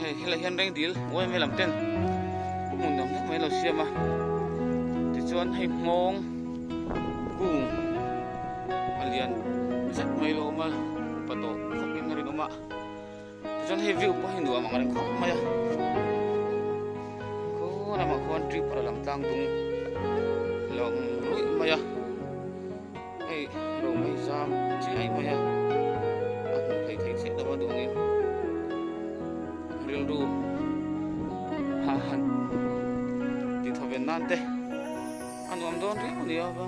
hele hian reng dil moi me lam ten mun nam na mai lo siama ti chuan hei mong kung alian zat mai lo ma pato khokin ri ma ti chuan hei view pa hindu ma ngareng khop maya ko na ma khon trip para lam tang tung long lui maya hei ro mai zam chi ai maya thei thei se da ba du ngin rildu ha han di thoven nante anu am don ri ni ba